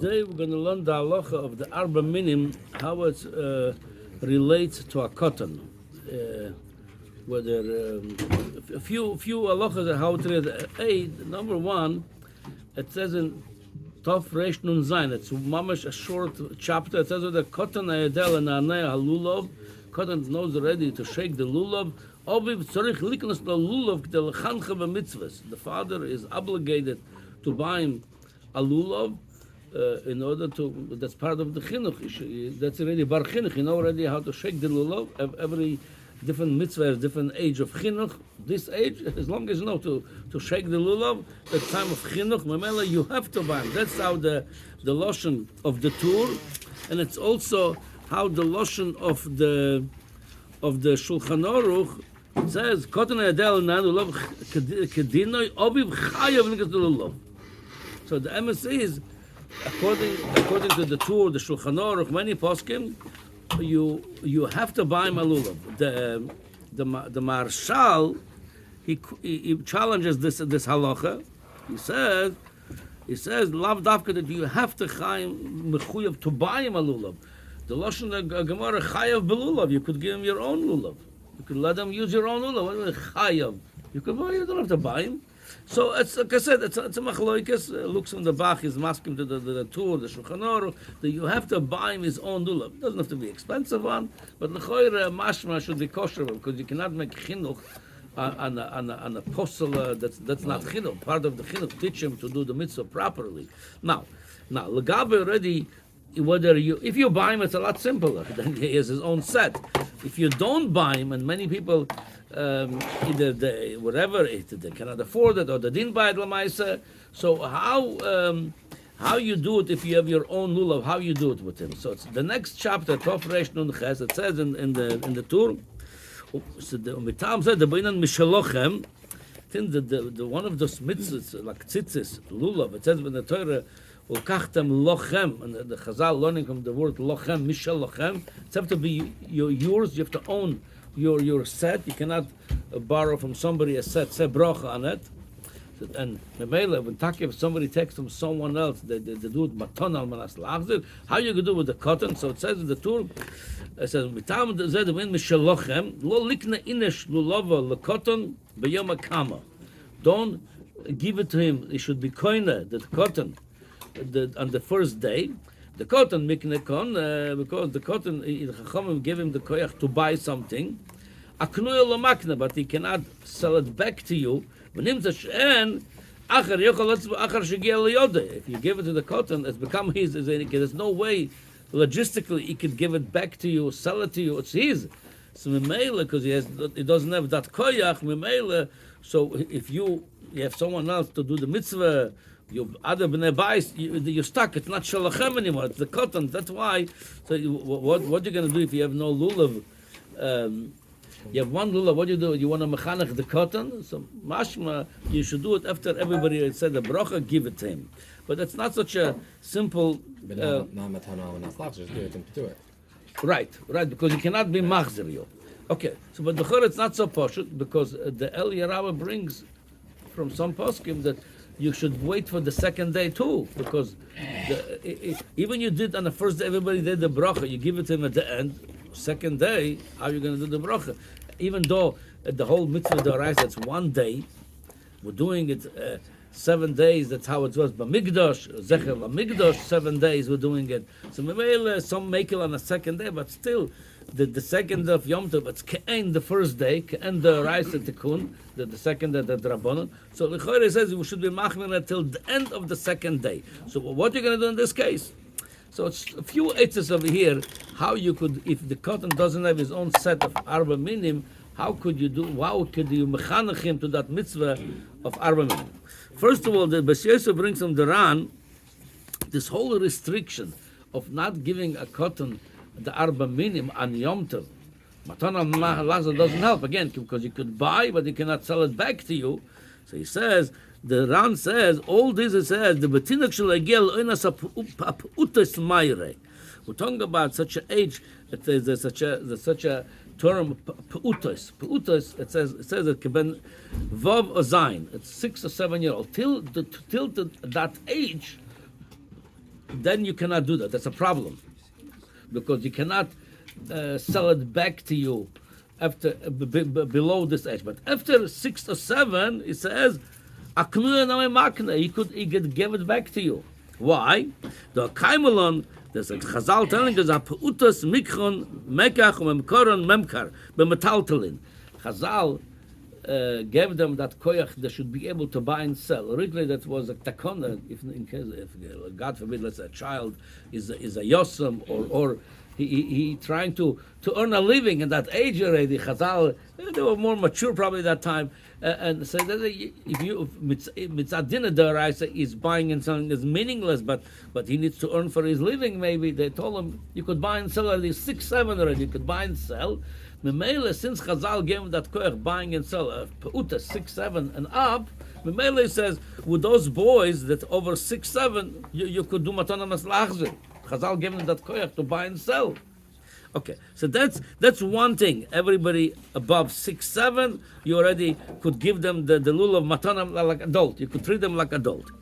Today we're going to learn the halacha of the arba minim, how it relates to a cotton. Whether a few halachas how it relates. Number one, it says in Tov Reish Nun Zayin. It's mamash a short chapter. It says that the cotton ayadel and anei halulav. Cotton knows already to shake the lulav. Obiv tzarich liknas the lulav k'del chancha b'mitzvahs. The father is obligated to buy him a lulav. In order to, that's part of the chinuch. That's already bar chinuch. You know already how to shake the lulav. Every different mitzvah has different age of chinuch. This age, as long as you know to shake the lulav, the time of chinuch, memela, you have to buy. That's how the lotion of the tur, and it's also how the lotion of the Shulchan Aruch says kotan adel nan lulav kedinoi obiv chayav nikas lulav. So the MSC is. According to the Tur, the Shulchan Aruch, many poskim, you have to buy malulav. The Marshal he challenges this halacha. He says lav dafka that you have to chayim mechuyev to buy malulav. The lashon Gemara chayav belulav. You could give him your own lulav. You could let them use your own lulav. What do you mean chayav? You could buy. You don't have to buy him. So it's like I said, it's a machloikes. Looks from the Bach is masking to the Tur, the Shulchan Aruch, that you have to buy him his own lulav. It doesn't have to be expensive one, but l'choyre mashma should be kosher because you cannot make chinuch on a posel that's not chinuch. Part of the chinuch teach him to do the mitzvah properly. Now legabe already. If you buy him, it's a lot simpler. Then he has his own set. If you don't buy him, and many people either they cannot afford it or they didn't buy it lamaisa. So how you do it if you have your own lulav? How you do it with him? So it's the next chapter, Tov Reish Nun Ches. It says in the Tur. So the Mitam said the Beinan Mishalochem. The one of those mitzvahs like tzitzis lulav. It says in the Torah. Ukachtem lochem, and the Chazal learning from the word lochem, mishal lochem. It's have to be yours. You have to own your set. You cannot borrow from somebody a set bracha on it. And memela, when if somebody takes from someone else, they do it maton al manas lachzir. How you can do with the cotton? So it says in the Tur. It says mitam zed min mishal lochem lo likna inesh lulava lekoton b'yom hakama. Don't give it to him. It should be koine the cotton. On the first day, the cotton miknekon because the cotton the Chachamim gave him the koyach to buy something. Aknuya lamakna, but he cannot sell it back to you. If you give it to the cotton, it's become his. There's no way logistically he could give it back to you, sell it to you. It's his. So memela, because he doesn't have that koyach memela. So if you have someone else to do the mitzvah. You other bnei bayis, you're stuck. It's not shalachem anymore. It's the cotton. That's why. So what you're going to do if you have no lulav? You have one lulav. What do? You want to mechanech the cotton? So mashma, you should do it after everybody said the bracha. Give it to him. But it's not such a simple. Just give it to him to do it. Right. Because you cannot be machzer you. Okay. So but the it's not so poshut because the El Yerabah brings from some poskim that. You should wait for the second day too, because even you did on the first day, everybody did the bracha. You give it to him at the end. Second day, how are you going to do the bracha? Even though the whole mitzvah d'oraisa, that's one day, we're doing it 7 days. That's how it was. B'migdash, zecher b'migdash, 7 days we're doing it. So maybe some make it on the second day, but still. The second of Yom Tov, it's ke'en the first day, ke'en the Raisa Tikkun, the second of the Drabonon. So the Chayre says we should be machmir until the end of the second day. So what are you going to do in this case? So it's a few etzes over here, how you could, if the cotton doesn't have his own set of arba minim, how could you mechanech him to that mitzvah of arba minim? First of all, the Beis Yosef brings from the Ran, this whole restriction of not giving a cotton the arba minim on Yom Tov. Matana Laza doesn't help again because you could buy, but you cannot sell it back to you. So he says, the Ran says, all this it says, the betinak shalagel oinas aputas mayre. We're talking about such an age that there's such a term peutos. Peutos it says it keben vav or zayin. It's 6 or 7 year old till that age. then you cannot do that. That's a problem, because you cannot sell it back to you after below this age. But after 6 or 7, it says, he could give it back to you. Why? The Kaimelon, there's a Chazal telling us, Utas Mikron Mekach Memkoron Memkar Bemetaltalin. Chazal gave them that koyach they should be able to buy and sell. Originally, that was a takona. If God forbid, let's say a child is a yosem, or he trying to earn a living in that age already. Chazal, they were more mature probably at that time, and so that if you mitzad din deraisa is buying and selling is meaningless, but he needs to earn for his living. Maybe they told him you could buy and sell already 6, 7 already. You could buy and sell. Memele, since Chazal gave him that koyach buying and sell peuta 6, 7 and up, Memele says with those boys that over 6, 7 you could do matana maslachzer. Chazal gave him that koyach to buy and sell. Okay, so that's one thing. Everybody above 6, 7, you already could give them the lulav matana like adult. You could treat them like adult.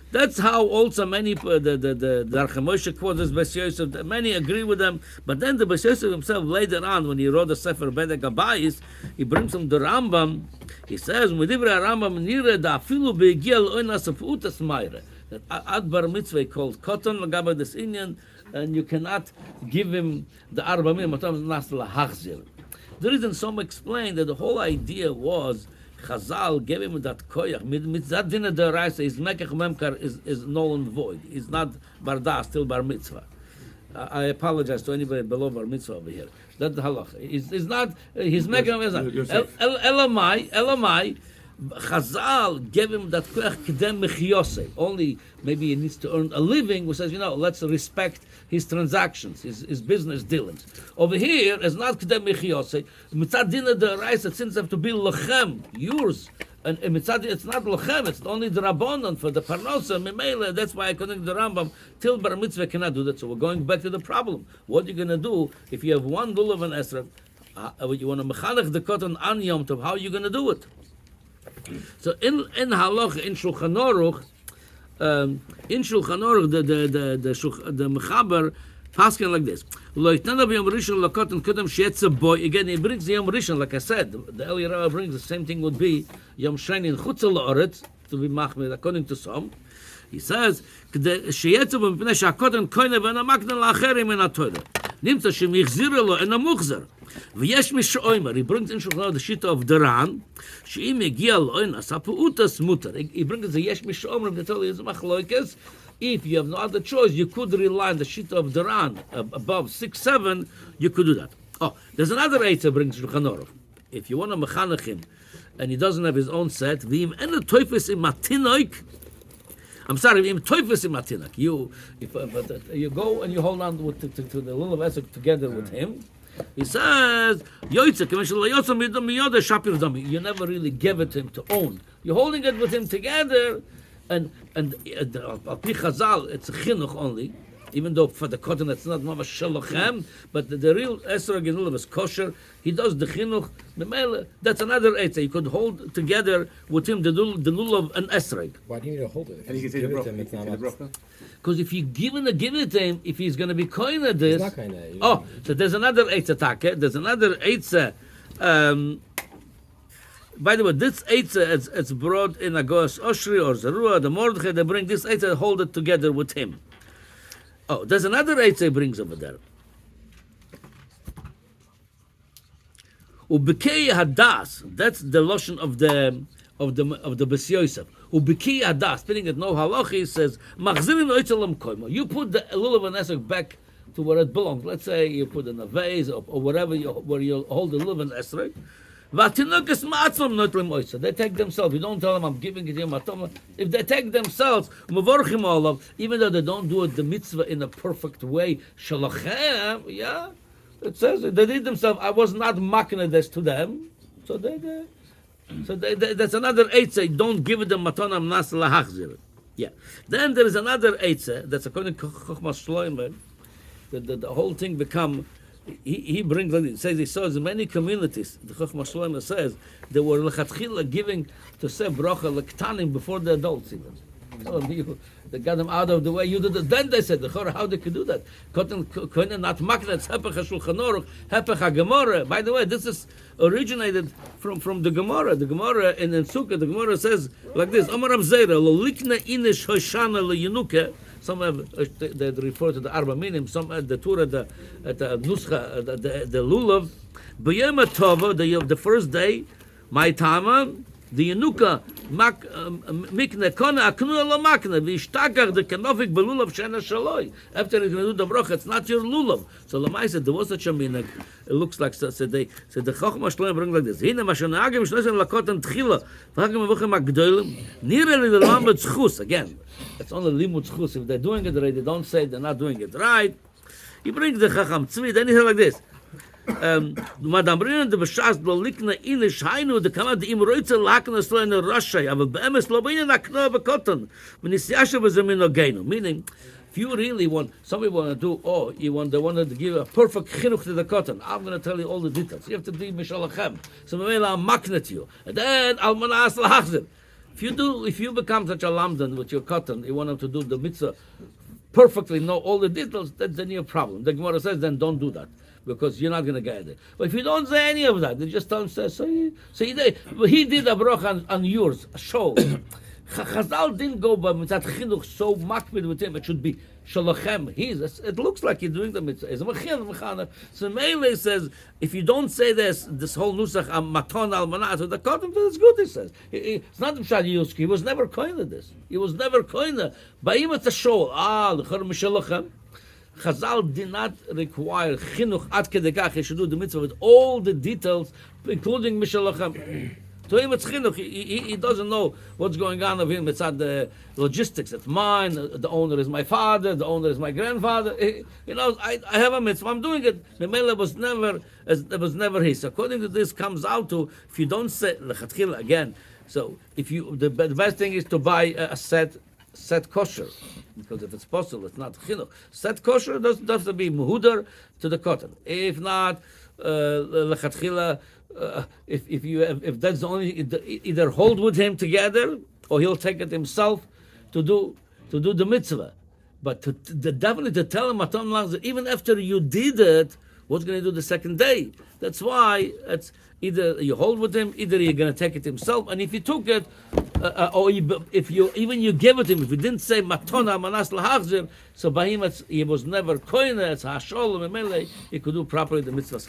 That's how also many the Archa Moshe quotes this Beis Yosef. Many agree with them, but then the Beis Yosef himself later on, when he wrote the Sefer Bedek Habayis, he brings him the Rambam. He says, "Medivra Rambam nire da afilu begiel oinas afutas meire." That ad bar mitzvah called cotton lagabe this Indian, and you cannot give him the arba mitzvah matam nas lahachzir. The reason some explain that the whole idea was Chazal gave him that koyach. Mitzad din deraisa is mekach memkar is null and void. He's not barda, still bar mitzvah. I apologize to anybody below bar mitzvah over here. That's the halacha. He's not. He's mekach. Elamai. Chazal gave him that koyach kedem mechiyose. Only maybe he needs to earn a living. Who says, let's respect his transactions, his business dealings. Over here, it's not kedem mechiyose. Mitzad dina deraisa, since they have to be lochem, yours. And mitzad, it's not lochem. It's only the rabbanon for the parnosa memela. That's why according to the Rambam, till bar mitzvah cannot do that. So we're going back to the problem. What are you going to do if you have one lulav and esrog? You want to mechanech the cotton on Yom Tov? How are you going to do it? So in Halacha, in Shulchan Aruch, the Mechaber paskin like this. Again, he brings the Yom Rishon, like I said. The Eli Rava brings the same thing would be Yom Sheni in Chutz La'aretz, to be machmir, according to some. He says, "Sheyetzu b'mipnei she'hakoten koine v'enamakne la'acherim en ha'torah. Nimtza shemichzira lo en ha'muchzer. V'yesh mishoimer." He brings in Shulchan the shita of Duran. She'im egia lo'enas ha'pu'utas mutar. He brings the yesh mishoimer. They tell you it's machloikes. If you have no other choice, you could rely on the shita of Duran above 6, 7. You could do that. Oh, there's another eitzah brings Shulchan Aruch. If you want to mechanech him, and he doesn't have his own set, v'im ena toifes im matinoik. I'm sorry, im toifes im matinak. You go and you hold on to the lulav esrog together with him. He says, you never really give it to him to own. You're holding it with him together, and al pi Chazal, it's a chinuch only, even though for the cotton it's not mamash shalochem, but the real esrog in lulav is kosher. He does the chinuch. That's another eitzah. You could hold together with him the lulav and esrog. Why do you need to hold it? And you can say the bracha. Because if you give it to him, if he's going to be koine this, He's not koine. Oh, so there's another eitzah take. There's another eitzah. By the way, this eitzah it's brought in Agos Oshri or Zerua, the Mordechai. They bring this eitzah, hold it together with him. Oh, there's another eitzah he brings over there. Ubekei hadas. That's the lotion of the Beis Yosef. Ubekei hadas. Spinning it no halacha. He says machzirin oitzelam koimo. You put the lulav and esrog back to where it belongs. Let's say you put in a vase or wherever where you hold the lulav and esrog. They take themselves. You don't tell them I'm giving it to you. If they take themselves, even though they don't do it the mitzvah in a perfect way, shalachem, yeah, it says they did themselves. I was not makna this to them, so that's another eitzah. Don't give it the matanam nas lahachzir. Yeah. Then there is another eitzah that's according to Chochmas Shloimeh. The whole thing become. He brings. He says he saw in many communities. The Chochmas Shloimeh says they were lechatchila giving to say bracha lektanim before the adults even. telling you, they got them out of the way. You did it. Then they said, how they could do that? Couldn't not makna. It's hepech Shulchan Aruch, hepech Gemara. By the way, this is originated from the Gemara. The Gemara in Sukkah, the Gemara says like this: Amar Rav Zera, lo likna inish hoshana leyenuke. Some have they refer to the Arba Minim. Some at the Torah, the Nuscha, the Lulav. B'yom Tova, the first day, my tama. The Yenuka mikne kona aknua lo makne v'ishtakach the kanofik belulav shena shaloi. After he's going to do the bracha, it's not your lulav. So Lamai said there was such a minhag. It looks like so they said the Chochma Shloim bring like this. Hine mashanagim shlosim lakotan tchila v'hagim avochem agdolim nire li l'lam b'tzchus. Again, it's only limud tzchus. If they're doing it right, they don't say they're not doing it right. He brings the Chacham Tzvi. Then he said like this. Madam Brin the Bashas lo likna inish hainu the kamad im roitze lakna slo in Russia aber beemes lo bin nakna bekotten when is yashav is min again meaning if you really want somebody want to do they wanted to give a perfect chinuch to the cotton. I'm going to tell you all the details. You have to be mishalachem so I'll maknet you and then al manas lahachzir. If you become such a lamdan with your cotton, you want them to do the mitzvah perfectly, know all the details, that's then your problem. The Gemara says then don't do that, because you're not going to get it. But if you don't say any of that, they just don't say, he did a bracha on yours, a show. Chazal didn't go by mitzat chinuch so makbid with him. It should be shalachem. It looks like you're doing the mitzvah. So Meile says, if you don't say this whole nusach maton al manat with the cotton, it's good. He says it's not Mshad Yuski. He was never koine this. He was never koine. By him it's a show. The shalachem. Chazal did not require chinuch ad kedekach. He should do the mitzvah with all the details, including mishalachem. To him it's chinuch. He doesn't know what's going on of him. It's at the logistics. It's mine. The owner is my father. The owner is my grandfather. I have a mitzvah. I'm doing it. The mele was never his. According to this, comes out to if you don't say lechatchila again. So the best thing is to buy a set kosher, because if it's possible, it's not chinuch. Set kosher does have to be muhudar to the cotton. If not, lechatchila. If that's the only, either hold with him together or he'll take it himself to do the mitzvah. But definitely to tell him that even after you did it, what's going to do the second day? That's why it's either you hold with him, either you're going to take it himself, and if you took it, or if you give it him, if you didn't say matona manas lahachzir, so by him he was never koine, it's hashol memele, he could do properly the mitzvah.